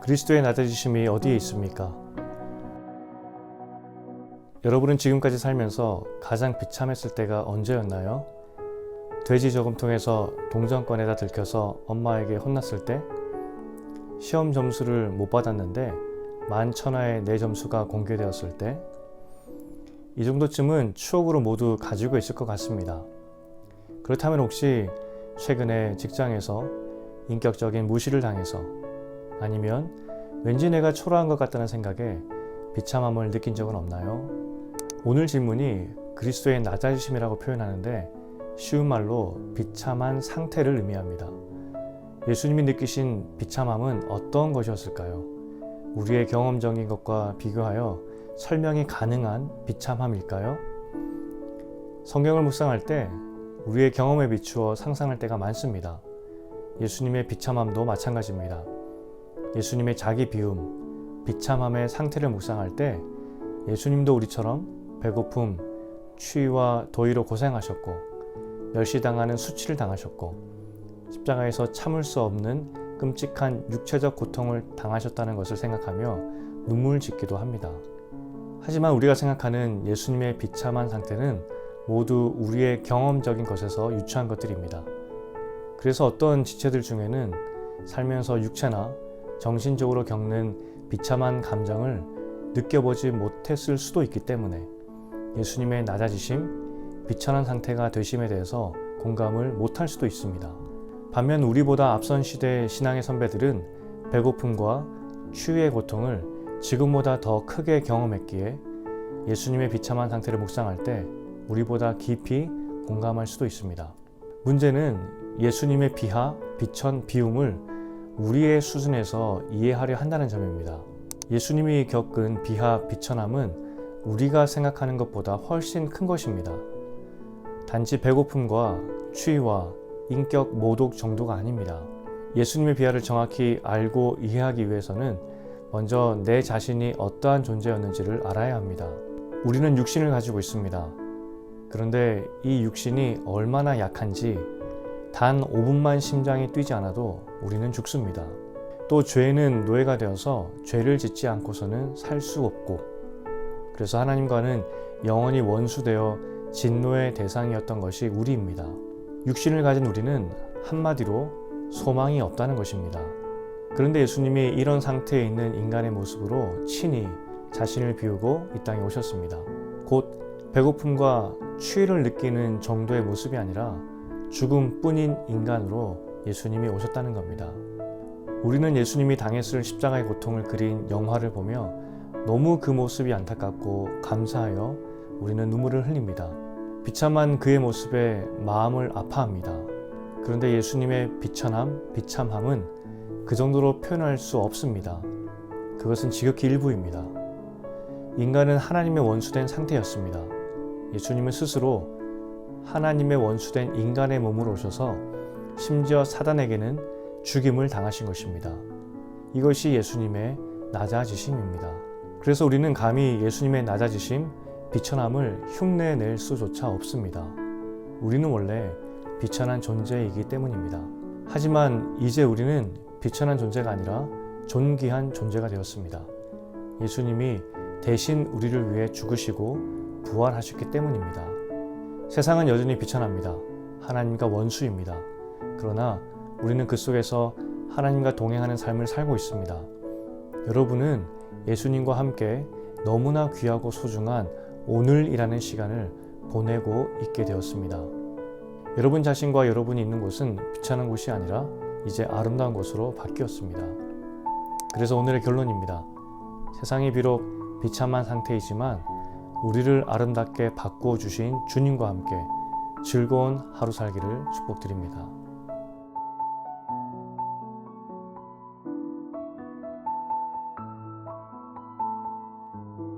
그리스도의 낮아지심이 어디에 있습니까? 여러분은 지금까지 살면서 가장 비참했을 때가 언제였나요? 돼지 저금통에서 동전권에다 들켜서 엄마에게 혼났을 때? 시험 점수를 못 받았는데 만천하에 내 점수가 공개되었을 때? 이 정도쯤은 추억으로 모두 가지고 있을 것 같습니다. 그렇다면 혹시 최근에 직장에서 인격적인 무시를 당해서 아니면 왠지 내가 초라한 것 같다는 생각에 비참함을 느낀 적은 없나요? 오늘 질문이 그리스도의 낮아지심이라고 표현하는데 쉬운 말로 비참한 상태를 의미합니다. 예수님이 느끼신 비참함은 어떤 것이었을까요? 우리의 경험적인 것과 비교하여 설명이 가능한 비참함일까요? 성경을 묵상할 때 우리의 경험에 비추어 상상할 때가 많습니다. 예수님의 비참함도 마찬가지입니다. 예수님의 자기 비움, 비참함의 상태를 묵상할 때 예수님도 우리처럼 배고픔, 추위와 더위로 고생하셨고 멸시당하는 수치를 당하셨고 십자가에서 참을 수 없는 끔찍한 육체적 고통을 당하셨다는 것을 생각하며 눈물 짓기도 합니다. 하지만 우리가 생각하는 예수님의 비참한 상태는 모두 우리의 경험적인 것에서 유추한 것들입니다. 그래서 어떤 지체들 중에는 살면서 육체나 정신적으로 겪는 비참한 감정을 느껴보지 못했을 수도 있기 때문에 예수님의 낮아지심, 비천한 상태가 되심에 대해서 공감을 못할 수도 있습니다. 반면 우리보다 앞선 시대의 신앙의 선배들은 배고픔과 추위의 고통을 지금보다 더 크게 경험했기에 예수님의 비참한 상태를 묵상할 때 우리보다 깊이 공감할 수도 있습니다. 문제는 예수님의 비하, 비천, 비움을 우리의 수준에서 이해하려 한다는 점입니다. 예수님이 겪은 비하, 비천함은 우리가 생각하는 것보다 훨씬 큰 것입니다. 단지 배고픔과 추위와 인격 모독 정도가 아닙니다. 예수님의 비하를 정확히 알고 이해하기 위해서는 먼저 내 자신이 어떠한 존재였는지를 알아야 합니다. 우리는 육신을 가지고 있습니다. 그런데 이 육신이 얼마나 약한지 단 5분만 심장이 뛰지 않아도 우리는 죽습니다. 또 죄는 노예가 되어서 죄를 짓지 않고서는 살 수 없고 그래서 하나님과는 영원히 원수되어 진노의 대상이었던 것이 우리입니다. 육신을 가진 우리는 한마디로 소망이 없다는 것입니다. 그런데 예수님이 이런 상태에 있는 인간의 모습으로 친히 자신을 비우고 이 땅에 오셨습니다. 곧 배고픔과 추위를 느끼는 정도의 모습이 아니라 죽음뿐인 인간으로 예수님이 오셨다는 겁니다. 우리는 예수님이 당했을 십자가의 고통을 그린 영화를 보며 너무 그 모습이 안타깝고 감사하여 우리는 눈물을 흘립니다. 비참한 그의 모습에 마음을 아파합니다. 그런데 예수님의 비천함, 비참함은 그 정도로 표현할 수 없습니다. 그것은 지극히 일부입니다. 인간은 하나님의 원수된 상태였습니다. 예수님은 스스로 하나님의 원수된 인간의 몸으로 오셔서 심지어 사단에게는 죽임을 당하신 것입니다. 이것이 예수님의 낮아지심입니다. 그래서 우리는 감히 예수님의 낮아지심, 비천함을 흉내낼 수조차 없습니다. 우리는 원래 비천한 존재이기 때문입니다. 하지만 이제 우리는 비천한 존재가 아니라 존귀한 존재가 되었습니다. 예수님이 대신 우리를 위해 죽으시고 부활하셨기 때문입니다. 세상은 여전히 비천합니다. 하나님과 원수입니다. 그러나 우리는 그 속에서 하나님과 동행하는 삶을 살고 있습니다. 여러분은 예수님과 함께 너무나 귀하고 소중한 오늘이라는 시간을 보내고 있게 되었습니다. 여러분 자신과 여러분이 있는 곳은 비천한 곳이 아니라 이제 아름다운 곳으로 바뀌었습니다. 그래서 오늘의 결론입니다. 세상이 비록 비참한 상태이지만 우리를 아름답게 바꾸어 주신 주님과 함께 즐거운 하루 살기를 축복드립니다.